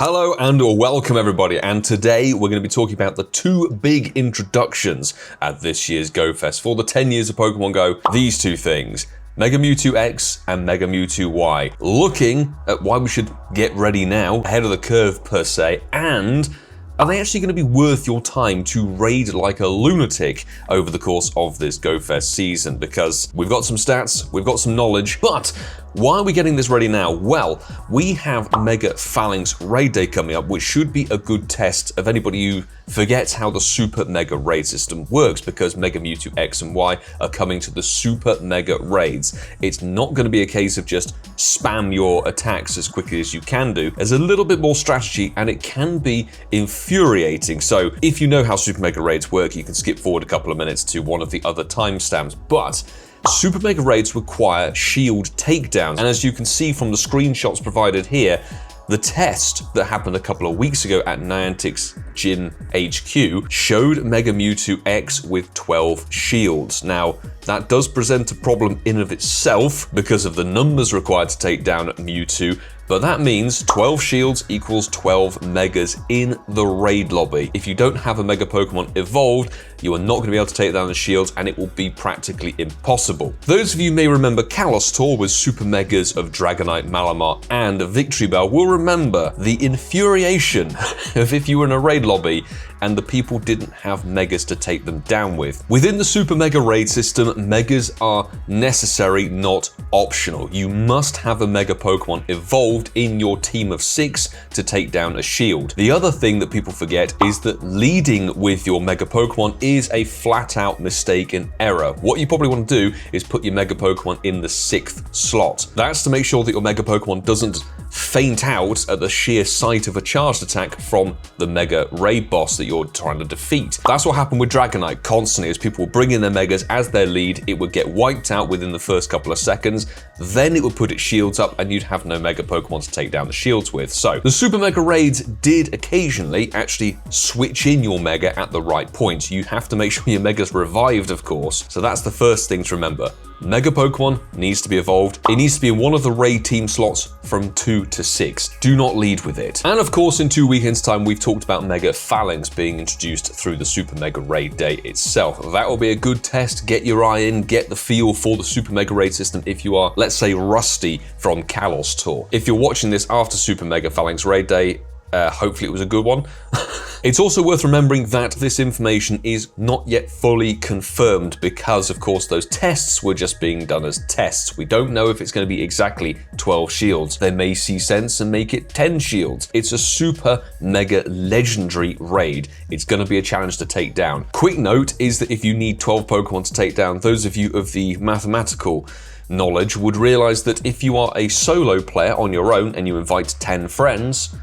Hello and welcome everybody, and today we're going to be talking about the two big introductions at this year's GOFest for the 10 years of Pokemon Go. These two things, Mega Mewtwo X and Mega Mewtwo Y. Looking at why we should get ready now, ahead of the curve per se, and are they actually going to be worth your time to raid like a lunatic over the course of this GOFest season? Because we've got some stats, we've got some knowledge, but why are we getting this ready now? Well, we have Mega Phalanx Raid Day coming up, which should be a good test of anybody who forgets how the Super Mega Raid system works, because Mega Mewtwo X and Y are coming to the Super Mega Raids. It's not going to be a case of just spam your attacks as quickly as you can do. There's a little bit more strategy, and it can be infuriating. So if you know how Super Mega Raids work, you can skip forward a couple of minutes to one of the other timestamps. But Super Mega Raids require shield takedowns, and as you can see from the screenshots provided here, the test that happened a couple of weeks ago at Niantic's Gym HQ showed Mega Mewtwo X with 12 shields. Now, that does present a problem in of itself because of the numbers required to take down Mewtwo, but that means 12 shields equals 12 Megas in the raid lobby. If you don't have a Mega Pokemon evolved, you are not going to be able to take down the shields, and it will be practically impossible. Those of you who may remember Kalos Tour with Super Megas of Dragonite, Malamar, and Victory Bell will remember the infuriation of if you were in a raid lobby and the people didn't have Megas to take them down with. Within the Super Mega Raid system, Megas are necessary, not optional. You must have a Mega Pokemon evolved in your team of 6 to take down a shield. The other thing that people forget is that leading with your Mega Pokemon is a flat-out mistake and error. What you probably want to do is put your Mega Pokemon in the 6th slot. That's to make sure that your Mega Pokemon doesn't faint out at the sheer sight of a charged attack from the Mega Raid boss that you're trying to defeat. That's what happened with Dragonite constantly. As people would bring in their Megas as their lead, it would get wiped out within the first couple of seconds, then it would put its shields up and you'd have no Mega Pokemon to take down the shields with. So the Super Mega Raids did occasionally actually switch in your Mega at the right point. You have to make sure your Mega's revived, of course. So that's the first thing to remember. Mega Pokemon needs to be evolved. It needs to be in one of the raid team slots from 2 to 6. Do not lead with it. And of course, in 2 weekends' time, we've talked about Mega Phalanx being introduced through the Super Mega Raid Day itself. That will be a good test. Get your eye in, get the feel for the Super Mega Raid system if you are, let's say, rusty from Kalos Tour. If you're watching this after Super Mega Phalanx Raid Day, hopefully it was a good one. It's also worth remembering that this information is not yet fully confirmed because, of course, those tests were just being done as tests. We don't know if it's going to be exactly 12 shields. They may see sense and make it 10 shields. It's a super mega legendary raid. It's going to be a challenge to take down. Quick note is that if you need 12 Pokemon to take down, those of you of the mathematical knowledge would realize that if you are a solo player on your own and you invite 10 friends,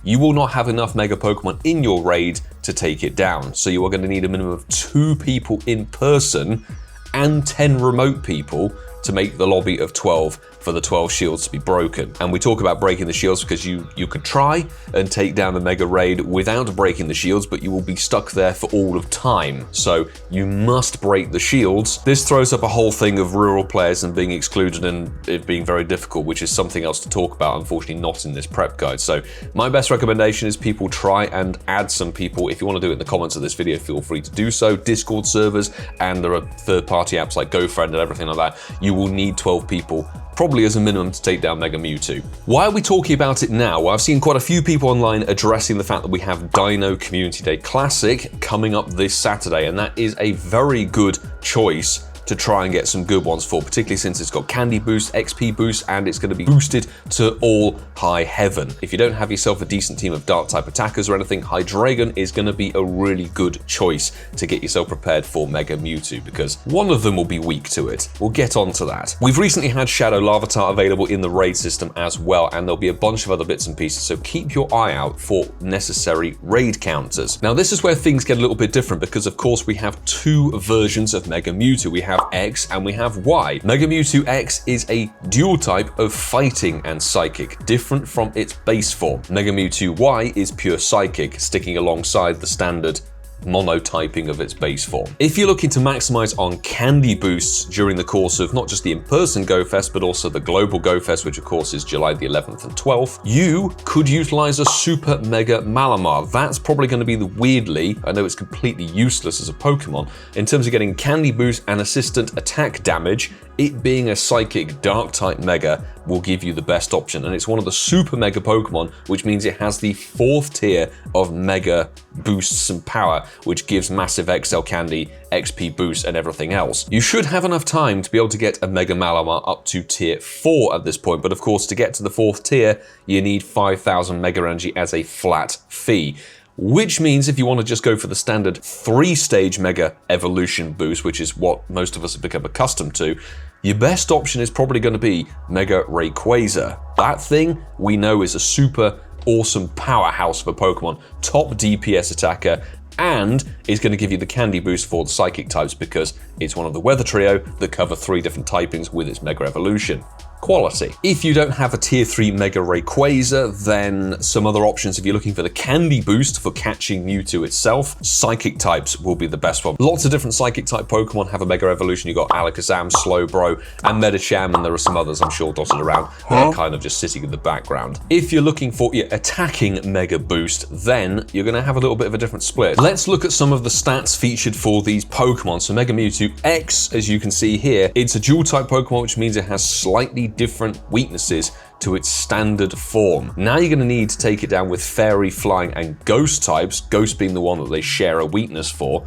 you will not have enough Mega Pokemon in your raid to take it down. So you are going to need a minimum of 2 people in person and 10 remote people to make the lobby of 12 for the 12 shields to be broken. And we talk about breaking the shields because you could try and take down the Mega Raid without breaking the shields, but you will be stuck there for all of time. So you must break the shields. This throws up a whole thing of rural players and being excluded and it being very difficult, which is something else to talk about, unfortunately not in this prep guide. So my best recommendation is people try and add some people. If you want to do it in the comments of this video, feel free to do so. Discord servers, and there are third-party apps like GoFriend and everything like that. You will need 12 people probably as a minimum to take down Mega Mewtwo. Why are we talking about it now? Well, I've seen quite a few people online addressing the fact that we have Dino Community Day Classic coming up this Saturday, and that is a very good choice to try and get some good ones for, particularly since it's got candy boost, XP boost, and it's going to be boosted to all high heaven. If you don't have yourself a decent team of dark type attackers or anything, Hydreigon is going to be a really good choice to get yourself prepared for Mega Mewtwo, because one of them will be weak to it. We'll get on to that. We've recently had Shadow Larvitar available in the raid system as well, and there'll be a bunch of other bits and pieces, so keep your eye out for necessary raid counters. Now, this is where things get a little bit different because, of course, we have 2 versions of Mega Mewtwo. We have X and we have Y. Mega Mewtwo X is a dual type of fighting and psychic, different from its base form. Mega Mewtwo Y is pure psychic, sticking alongside the standard monotyping of its base form. If you're looking to maximize on candy boosts during the course of not just the in-person GoFest, but also the global GoFest, which of course is July the 11th and 12th, you could utilize a Super Mega Malamar. That's probably going to be the weirdly, I know it's completely useless as a Pokemon, in terms of getting candy boost and assistant attack damage, it being a Psychic Dark-type Mega will give you the best option, and it's one of the Super Mega Pokemon, which means it has the 4th tier of Mega boosts and power, which gives massive XL Candy, XP boost, and everything else. You should have enough time to be able to get a Mega Malamar up to tier 4 at this point, but of course to get to the 4th tier, you need 5,000 Mega Energy as a flat fee. Which means if you want to just go for the standard 3-stage Mega Evolution boost, which is what most of us have become accustomed to, your best option is probably going to be Mega Rayquaza. That thing we know is a super awesome powerhouse of a Pokemon, top DPS attacker, and is going to give you the candy boost for the Psychic types because it's one of the Weather Trio that cover 3 different typings with its Mega Evolution. Quality. If you don't have a tier 3 Mega Rayquaza, then some other options if you're looking for the candy boost for catching Mewtwo itself, Psychic types will be the best one. Lots of different Psychic type Pokemon have a Mega Evolution. You've got Alakazam, Slowbro, and Medicham, and there are some others I'm sure dotted around that are kind of just sitting in the background. If you're looking for your attacking Mega boost, then you're going to have a little bit of a different split. Let's look at some of the stats featured for these Pokemon. So Mega Mewtwo X, as you can see here, it's a dual type Pokemon, which means it has slightly different weaknesses to its standard form. Now you're going to need to take it down with Fairy, Flying, and Ghost types, Ghost being the one that they share a weakness for,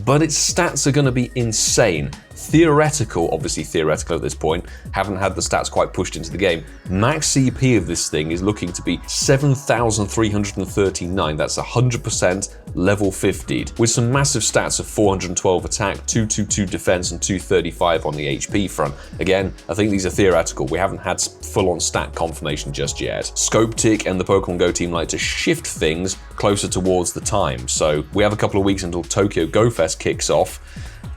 but its stats are going to be insane. Theoretical, obviously theoretical at this point, haven't had the stats quite pushed into the game. Max CP of this thing is looking to be 7,339, that's 100% level 50'd, with some massive stats of 412 attack, 222 defense, and 235 on the HP front. Again, I think these are theoretical, we haven't had full-on stat confirmation just yet. Scopetic and the Pokemon Go team like to shift things closer towards the time, so we have a couple of weeks until Tokyo GoFest kicks off.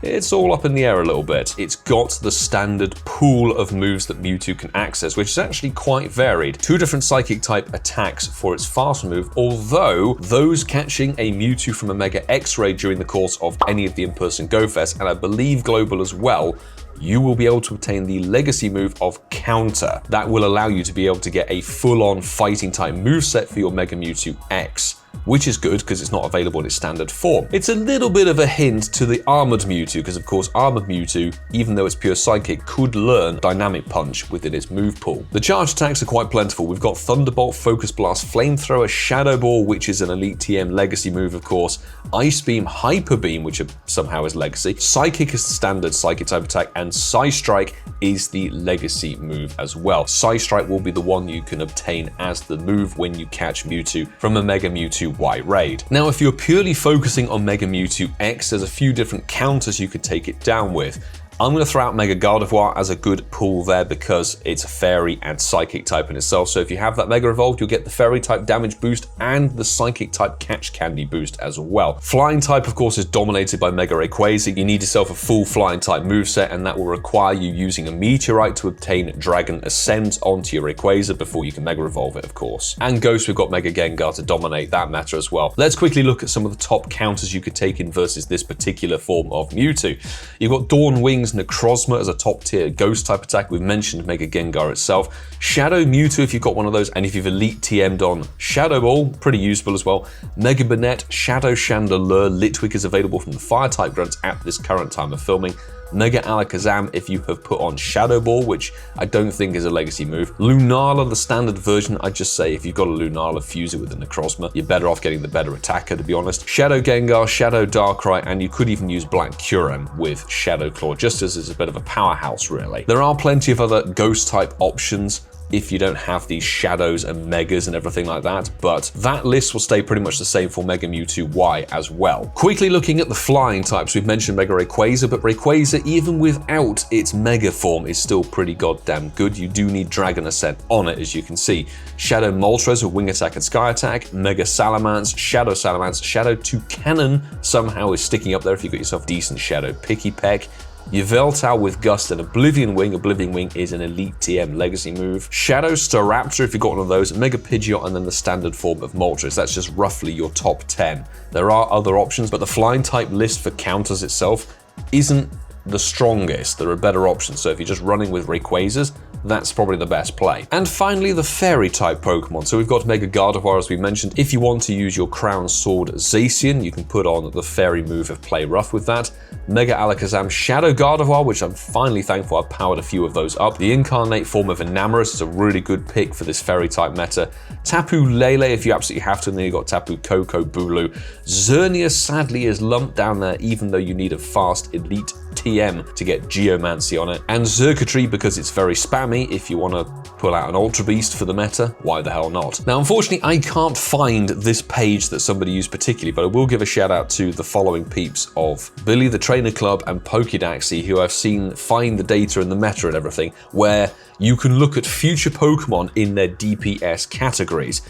It's all up in the air a little bit. It's got the standard pool of moves that Mewtwo can access, which is actually quite varied. 2 different Psychic type attacks for its fast move, although those catching a Mewtwo from a Mega X raid during the course of any of the in-person GoFest, and I believe global as well, you will be able to obtain the legacy move of Counter. That will allow you to be able to get a full-on fighting type moveset for your Mega Mewtwo X, which is good because it's not available in its standard form. It's a little bit of a hint to the Armored Mewtwo, because of course Armored Mewtwo, even though it's pure Psychic, could learn Dynamic Punch within its move pool. The charge attacks are quite plentiful. We've got Thunderbolt, Focus Blast, Flamethrower, Shadow Ball, which is an Elite TM legacy move of course, Ice Beam, Hyper Beam, which somehow is legacy, Psychic is the standard Psychic type attack, and Psy Strike is the legacy move as well. Psy Strike will be the one you can obtain as the move when you catch Mewtwo from a Mega Mewtwo Y raid. Now, if you're purely focusing on Mega Mewtwo X, there's a few different counters you could take it down with. I'm going to throw out Mega Gardevoir as a good pull there because it's a Fairy and Psychic type in itself. So if you have that Mega Evolved, you'll get the Fairy type damage boost and the Psychic type catch candy boost as well. Flying type, of course, is dominated by Mega Rayquaza. You need yourself a full Flying type moveset, and that will require you using a Meteorite to obtain Dragon Ascent onto your Rayquaza before you can Mega Evolve it, of course. And Ghost, we've got Mega Gengar to dominate that meta as well. Let's quickly look at some of the top counters you could take in versus this particular form of Mewtwo. You've got Dawn Wings Necrozma as a top tier Ghost type attack. We've mentioned Mega Gengar itself. Shadow Mewtwo if you've got one of those, and if you've Elite TM'd on Shadow Ball, pretty useful as well. Mega Banette, Shadow Chandelure, Litwick is available from the Fire type grunts at this current time of filming. Mega Alakazam if you have put on Shadow Ball, which I don't think is a legacy move. Lunala, the standard version, I'd just say if you've got a Lunala, fuse it with a Necrozma. You're better off getting the better attacker, to be honest. Shadow Gengar, Shadow Darkrai, and you could even use Black Kyurem with Shadow Claw, just as it's a bit of a powerhouse, really. There are plenty of other Ghost-type options if you don't have these Shadows and Megas and everything like that, but that list will stay pretty much the same for Mega Mewtwo Y as well. Quickly looking at the flying types, we've mentioned Mega Rayquaza, but Rayquaza, even without its Mega form, is still pretty goddamn good. You do need Dragon Ascent on it, as you can see. Shadow Moltres with Wing Attack and Sky Attack, Mega Salamence, Shadow Toucanon somehow is sticking up there if you've got yourself decent Shadow Pikipek. Yveltal with Gust and Oblivion Wing. Oblivion Wing is an Elite TM legacy move. Shadow Staraptor if you've got one of those. Mega Pidgeot, and then the standard form of Moltres. That's just roughly your top 10. There are other options, but the flying type list for counters itself isn't the strongest. There are better options. So if you're just running with Rayquazas, that's probably the best play. And finally, the fairy type Pokemon. So we've got Mega Gardevoir, as we mentioned. If you want to use your Crown Sword Zacian, you can put on the fairy move of Play Rough with that. Mega Alakazam Shadow Gardevoir, which I'm finally thankful I've powered a few of those up. The incarnate form of Enamorus is a really good pick for this fairy type meta. Tapu Lele if you absolutely have to, and then you've got Tapu Koko Bulu. Xerneas sadly is lumped down there, even though you need a fast Elite TM to get Geomancy on it. And Xurkitree because it's very spammy. If you want to pull out an Ultra Beast for the meta, why the hell not? Now, unfortunately, I can't find this page that somebody used particularly, but I will give a shout out to the following peeps of Billy the Trainer Club and Pokedaxy, who I've seen find the data and the meta and everything, where you can look at future Pokemon in their DPS categories.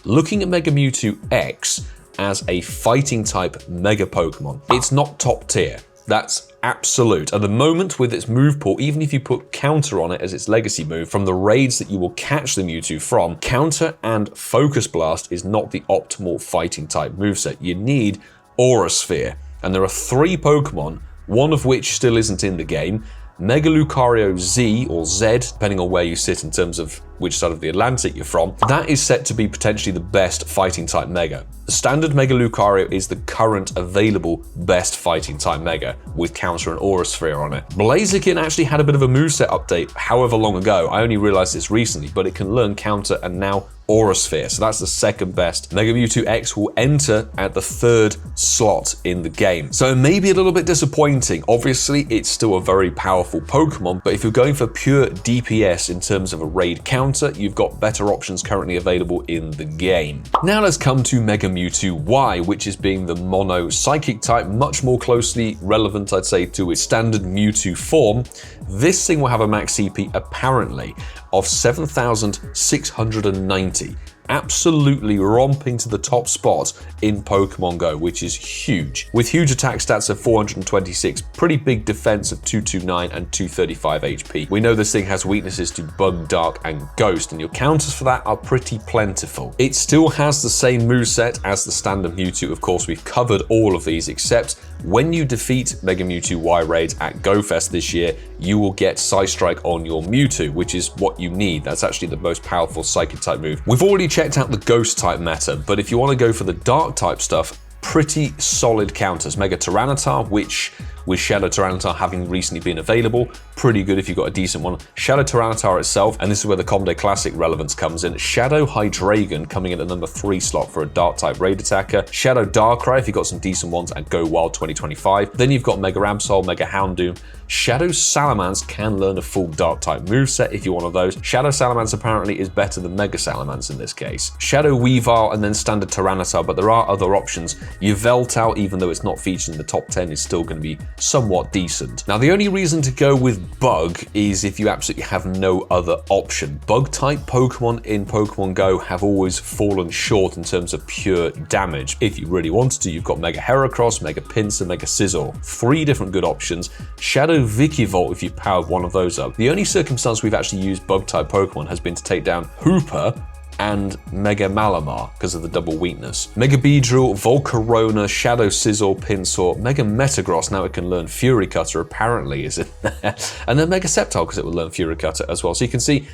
Looking at Mega Mewtwo X as a fighting type Mega Pokemon, it's not top tier. That's absolute. At the moment, with its move pool, even if you put Counter on it as its legacy move, from the raids that you will catch the Mewtwo from, Counter and Focus Blast is not the optimal fighting type moveset. You need Aura Sphere. And there are 3 Pokemon, one of which still isn't in the game. Mega Lucario Z, or Z, depending on where you sit in terms of which side of the Atlantic you're from, that is set to be potentially the best fighting type Mega. The standard Mega Lucario is the current available best fighting type Mega, with Counter and Aura Sphere on it. Blaziken actually had a bit of a moveset update however long ago. I only realized this recently, but it can learn Counter and now Aura Sphere, so that's the second best. Mega Mewtwo X will enter at the 3rd slot in the game. So it may be a little bit disappointing. Obviously, it's still a very powerful Pokemon, but if you're going for pure DPS in terms of a raid counter, you've got better options currently available in the game. Now let's come to Mega Mewtwo Y, which is being the mono psychic type, much more closely relevant, I'd say, to its standard Mewtwo form. This thing will have a max CP, apparently, of 7,690. Absolutely romping to the top spot in Pokemon Go, which is huge. With huge attack stats of 426, pretty big defense of 229 and 235 HP. We know this thing has weaknesses to Bug, Dark, and Ghost, and your counters for that are pretty plentiful. It still has the same moveset as the standard Mewtwo. Of course, we've covered all of these, except when you defeat Mega Mewtwo Y raids at GOFest this year, you will get Psystrike on your Mewtwo, which is what you need. That's actually the most powerful Psychic type move. We've already checked out the Ghost type meta, but if you want to go for the Dark type stuff, pretty solid counters. Mega Tyranitar, which with Shadow Tyranitar having recently been available, pretty good if you've got a decent one. Shadow Tyranitar itself, and this is where the Comde Classic relevance comes in. Shadow Hydreigon coming in at number 3 slot for a Dark type raid attacker. Shadow Darkrai if you've got some decent ones at Go Wild 2025. Then you've got Mega Absol, Mega Houndoom. Shadow Salamence can learn a full Dark type moveset if you're one of those. Shadow Salamence apparently is better than Mega Salamence in this case. Shadow Weavile and then standard Tyranitar, but there are other options. Yveltal, even though it's not featured in the top 10, is still going to be somewhat decent. Now, the only reason to go with Bug is if you absolutely have no other option. Bug type Pokemon in Pokemon Go have always fallen short in terms of pure damage. If you really wanted to, you've got Mega Heracross, Mega Pinsir, Mega Scizor. 3 different good options. Shadow Vikavolt if you've powered one of those up. The only circumstance we've actually used Bug type Pokemon has been to take down Hooper and Mega Malamar because of the double weakness. Mega Beedrill, Volcarona, Shadow Scizor, Pinsir, Mega Metagross, now it can learn Fury Cutter apparently is in there, and then Mega Sceptile because it will learn Fury Cutter as well. So you can see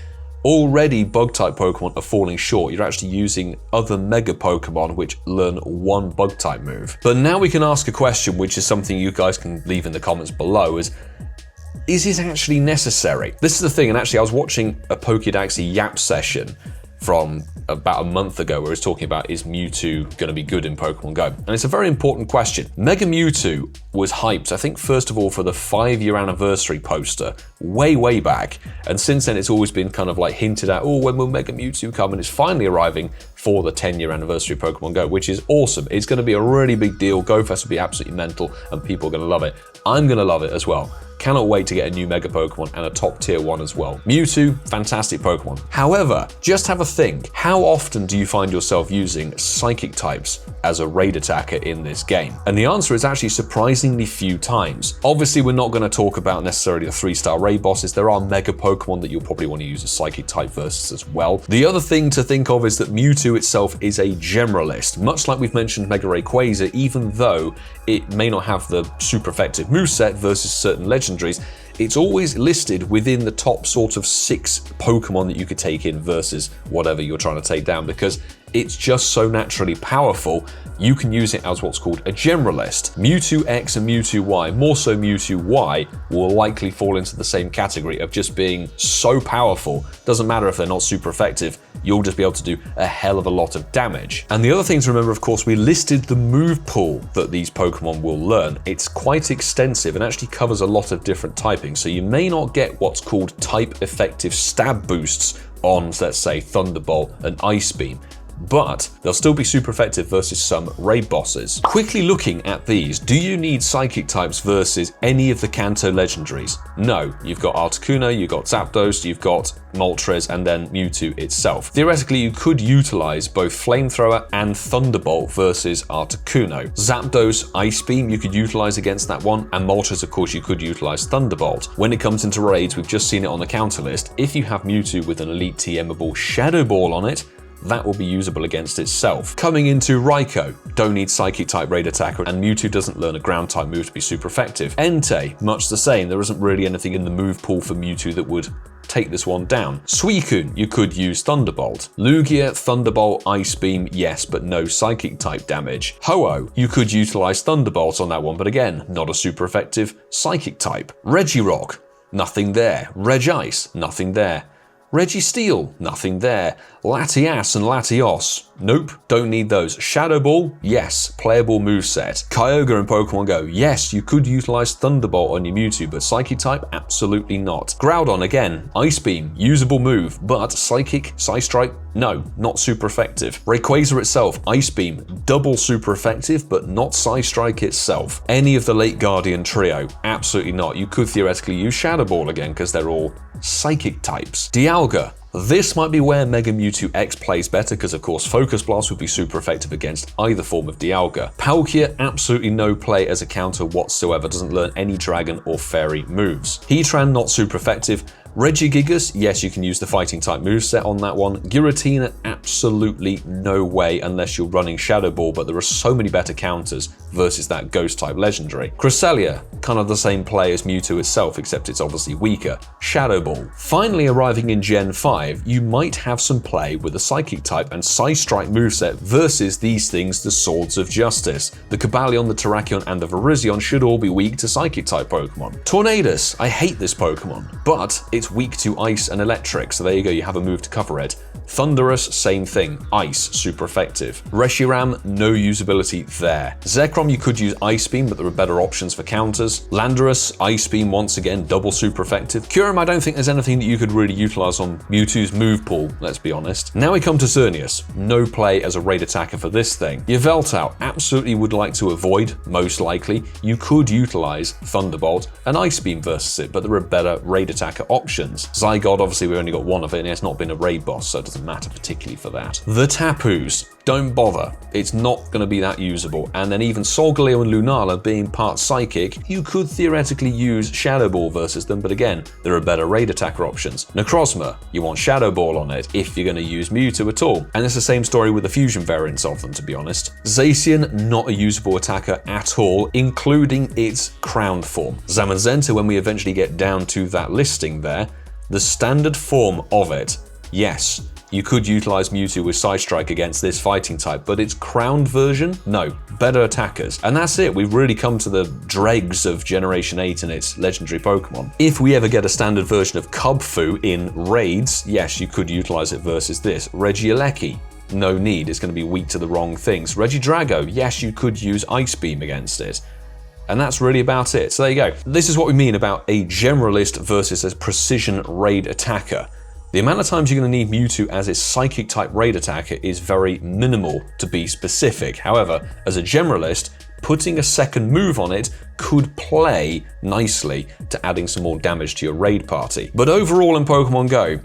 already Bug type Pokemon are falling short. You're actually using other Mega Pokemon which learn 1 Bug type move. But now we can ask a question, which is something you guys can leave in the comments below, is it actually necessary? This is the thing, and actually I was watching a Pokedaxy Yap session from about a month ago where it's talking about, is Mewtwo going to be good in Pokemon Go? And it's a very important question. Mega Mewtwo was hyped, I think, first of all for the 5-year anniversary poster way back, and since then it's always been kind of like hinted at, oh, when will Mega Mewtwo come? And it's finally arriving for the 10-year anniversary of Pokemon Go, which is awesome. It's going to be a really big deal. GoFest will be absolutely mental and people are going to love it. I'm going to love it as well. Cannot wait to get a new Mega Pokemon and a top tier one as well. Mewtwo, fantastic Pokemon. However, just have a think. How often do you find yourself using Psychic types as a raid attacker in this game? And the answer is actually surprisingly few times. Obviously, we're not going to talk about necessarily the 3-star raid bosses. There are Mega Pokemon that you'll probably want to use a Psychic type versus as well. The other thing to think of is that Mewtwo itself is a generalist. Much like we've mentioned Mega Rayquaza, even though it may not have the super effective moveset versus certain legendaries, it's always listed within the top sort of 6 Pokemon that you could take in versus whatever you're trying to take down, because it's just so naturally powerful. You can use it as what's called a generalist. Mewtwo X and Mewtwo Y, more so Mewtwo Y, will likely fall into the same category of just being so powerful. Doesn't matter if they're not super effective, you'll just be able to do a hell of a lot of damage. And the other thing to remember, of course, we listed the move pool that these Pokemon will learn. It's quite extensive and actually covers a lot of different typings, so you may not get what's called type effective stab boosts on, let's say, Thunderbolt and Ice Beam, but they'll still be super effective versus some raid bosses. Quickly looking at these, do you need Psychic types versus any of the Kanto legendaries? No, you've got Articuno, you've got Zapdos, you've got Moltres, and then Mewtwo itself. Theoretically, you could utilize both Flamethrower and Thunderbolt versus Articuno. Zapdos, Ice Beam, you could utilize against that one, and Moltres, of course, you could utilize Thunderbolt. When it comes into raids, we've just seen it on the counter list, if you have Mewtwo with an Elite TMable Shadow Ball on it, that will be usable against itself. Coming into Raikou, don't need Psychic type raid attacker, and Mewtwo doesn't learn a ground type move to be super effective. Entei, much the same, there isn't really anything in the move pool for Mewtwo that would take this one down. Suicune, you could use Thunderbolt. Lugia, Thunderbolt, Ice Beam, yes, but no Psychic type damage. Ho-Oh, you could utilize Thunderbolt on that one, but again, not a super effective Psychic type. Regirock, nothing there. Regice, nothing there. Registeel, nothing there. Latias and Latios, nope, don't need those. Shadow Ball, yes, playable moveset. Kyogre in Pokemon Go, yes, you could utilize Thunderbolt on your Mewtwo, but Psychic type, absolutely not. Groudon, again, Ice Beam, usable move, but Psychic, Psystrike, no, not super effective. Rayquaza itself, Ice Beam, double super effective, but not Psystrike itself. Any of the Late Guardian trio, absolutely not. You could theoretically use Shadow Ball again, because they're all Psychic types. Dialga, this might be where Mega Mewtwo X plays better, because of course Focus Blast would be super effective against either form of Dialga. Palkia, absolutely no play as a counter whatsoever, doesn't learn any Dragon or Fairy moves. Heatran, not super effective. Regigigas, yes, you can use the fighting type moveset on that one. Giratina, absolutely no way unless you're running Shadow Ball, but there are so many better counters versus that ghost type legendary. Cresselia, kind of the same play as Mewtwo itself, except it's obviously weaker. Shadow Ball. Finally arriving in Gen 5, you might have some play with the Psychic type and Psystrike moveset versus these things, the Swords of Justice. The Cobalion, the Terrakion, and the Virizion should all be weak to Psychic type Pokemon. Tornadus, I hate this Pokemon, but it's weak to Ice and Electric, so there you go, you have a move to cover it. Thundurus, same thing, Ice, super effective. Reshiram, no usability there. Zekrom, you could use Ice Beam, but there are better options for counters. Landorus, Ice Beam, once again, double super effective. Kyurem, I don't think there's anything that you could really utilize on Mewtwo's move pool, let's be honest. Now we come to Xerneas, no play as a raid attacker for this thing. Yveltal, absolutely would like to avoid, most likely. You could utilize Thunderbolt and Ice Beam versus it, but there are better raid attacker options. Zygarde, obviously we only got one of it and it's not been a raid boss, so it doesn't matter particularly for that. The Tapus, don't bother. It's not going to be that usable. And then even Solgaleo and Lunala being part Psychic, you could theoretically use Shadow Ball versus them, but again, there are better raid attacker options. Necrozma, you want Shadow Ball on it if you're going to use Mewtwo at all. And it's the same story with the fusion variants of them, to be honest. Zacian, not a usable attacker at all, including its crowned form. Zamazenta, when we eventually get down to that listing there, the standard form of it, yes, you could utilize Mewtwo with Psystrike against this fighting type, but its crowned version, no, better attackers. And that's it, we've really come to the dregs of Generation 8 and its legendary Pokemon. If we ever get a standard version of Kubfu in raids, yes, you could utilize it versus this. Regieleki, no need, it's going to be weak to the wrong things. Regidrago, yes, you could use Ice Beam against it. And that's really about it. So there you go. This is what we mean about a generalist versus a precision raid attacker. The amount of times you're going to need Mewtwo as its Psychic type raid attacker is very minimal, to be specific. However, as a generalist, putting a second move on it could play nicely to adding some more damage to your raid party. But overall in Pokemon Go,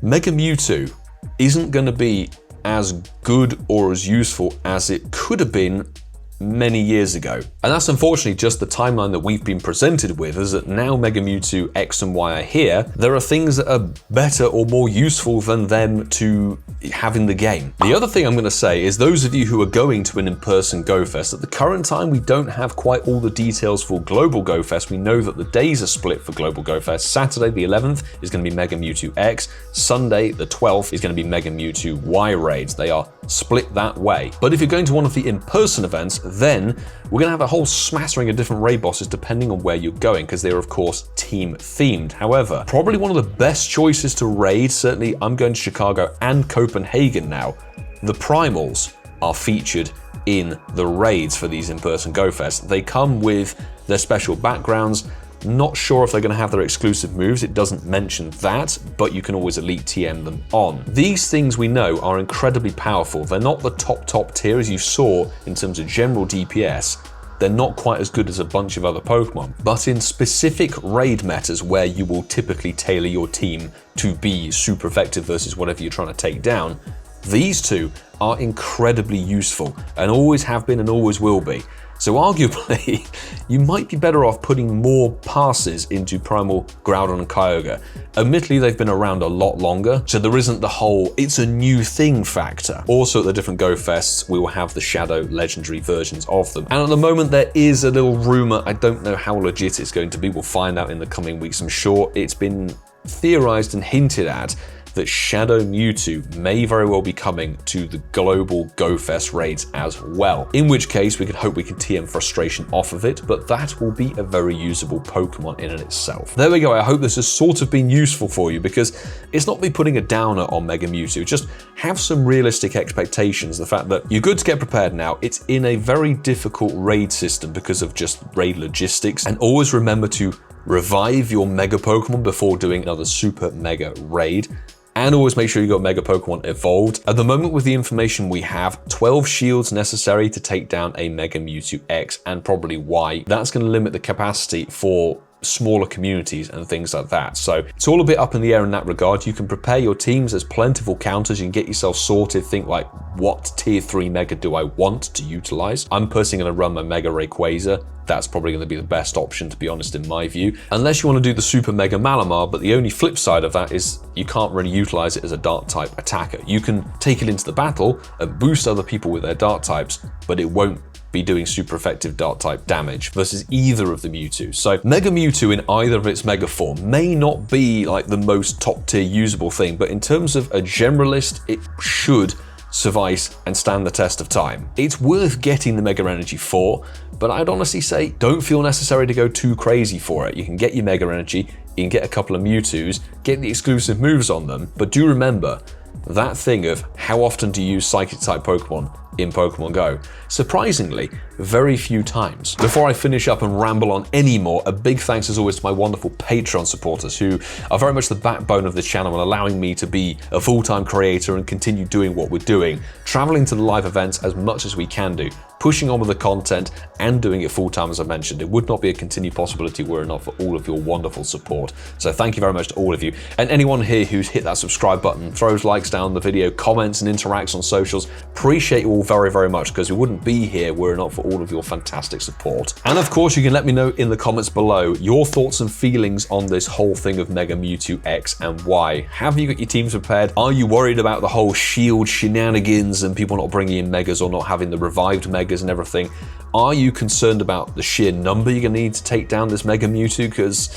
Mega Mewtwo isn't going to be as good or as useful as it could have been many years ago. And that's unfortunately just the timeline that we've been presented with, is that now Mega Mewtwo X and Y are here, there are things that are better or more useful than them to have in the game. The other thing I'm going to say is those of you who are going to an in-person GOFest, at the current time we don't have quite all the details for Global GOFest. We know that the days are split for Global GOFest. Saturday the 11th is going to be Mega Mewtwo X, Sunday the 12th is going to be Mega Mewtwo Y Raids. They are split that way. But if you're going to one of the in-person events, then we're going to have a whole smattering of different raid bosses depending on where you're going, because they're of course team themed. However, probably one of the best choices to raid, certainly I'm going to Chicago and Copenhagen now, the Primals are featured in the raids for these in-person GOFests. They come with their special backgrounds. Not sure if they're going to have their exclusive moves, it doesn't mention that, but you can always Elite TM them on. These things we know are incredibly powerful. They're not the top tier as you saw in terms of general DPS. They're not quite as good as a bunch of other Pokemon, but in specific raid metas where you will typically tailor your team to be super effective versus whatever you're trying to take down, these two are incredibly useful and always have been and always will be. So arguably, you might be better off putting more passes into Primal, Groudon and Kyogre. Admittedly, they've been around a lot longer, so there isn't the whole it's a new thing factor. Also at the different GOFests, we will have the Shadow Legendary versions of them. And at the moment, there is a little rumor, I don't know how legit it's going to be, we'll find out in the coming weeks, I'm sure. It's been theorized and hinted at that Shadow Mewtwo may very well be coming to the global GOFest raids as well. In which case, we can hope we can TM frustration off of it, but that will be a very usable Pokemon in and itself. There we go, I hope this has sort of been useful for you, because it's not me putting a downer on Mega Mewtwo, just have some realistic expectations. The fact that you're good to get prepared now, it's in a very difficult raid system because of just raid logistics, and always remember to revive your Mega Pokemon before doing another Super Mega Raid. And always make sure you got Mega Pokemon evolved. At the moment, with the information we have, 12 shields necessary to take down a Mega Mewtwo X and probably Y. That's going to limit the capacity for smaller communities and things like that. So it's all a bit up in the air in that regard. You can prepare your teams. There's plentiful counters. You can get yourself sorted. Think like, what tier 3 Mega do I want to utilize? I'm personally going to run my Mega Rayquaza. That's probably going to be the best option, to be honest, in my view. Unless you want to do the Super Mega Malamar, but the only flip side of that is you can't really utilize it as a Dark type attacker. You can take it into the battle and boost other people with their Dark types, but it won't be doing super effective Dark type damage versus either of the Mewtwo. So Mega Mewtwo in either of its Mega form may not be like the most top tier usable thing, but in terms of a generalist, it should suffice and stand the test of time. It's worth getting the Mega Energy for, but I'd honestly say don't feel necessary to go too crazy for it. You can get your Mega Energy, you can get a couple of Mewtwo's, get the exclusive moves on them, but do remember that thing of how often do you use Psychic type Pokemon in Pokemon Go? Surprisingly, very few times. Before I finish up and ramble on any more, a big thanks as always to my wonderful Patreon supporters who are very much the backbone of this channel and allowing me to be a full-time creator and continue doing what we're doing, traveling to the live events as much as we can do, pushing on with the content and doing it full-time as I mentioned. It would not be a continued possibility were it not for all of your wonderful support. So thank you very much to all of you. And anyone here who's hit that subscribe button, throws likes down the video, comments and interacts on socials, appreciate you all very, very much, because we wouldn't be here were it not for all of your fantastic support. And of course, you can let me know in the comments below your thoughts and feelings on this whole thing of Mega Mewtwo X and Y. Have you got your teams prepared? Are you worried about the whole shield shenanigans and people not bringing in Megas or not having the revived Megas and everything? Are you concerned about the sheer number you're going to need to take down this Mega Mewtwo? Because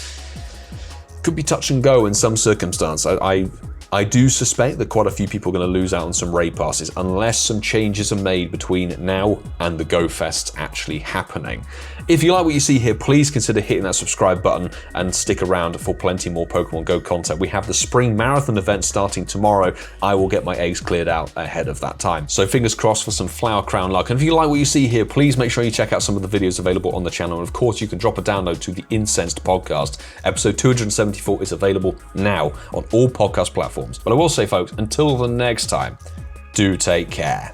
it could be touch and go in some circumstance. I do suspect that quite a few people are going to lose out on some raid passes unless some changes are made between now and the GOFest actually happening. If you like what you see here, please consider hitting that subscribe button and stick around for plenty more Pokemon Go content. We have the Spring Marathon event starting tomorrow. I will get my eggs cleared out ahead of that time. So fingers crossed for some Flower Crown luck. And if you like what you see here, please make sure you check out some of the videos available on the channel. And of course, you can drop a download to the Incensed podcast. Episode 274 is available now on all podcast platforms. But I will say, folks, until the next time, do take care.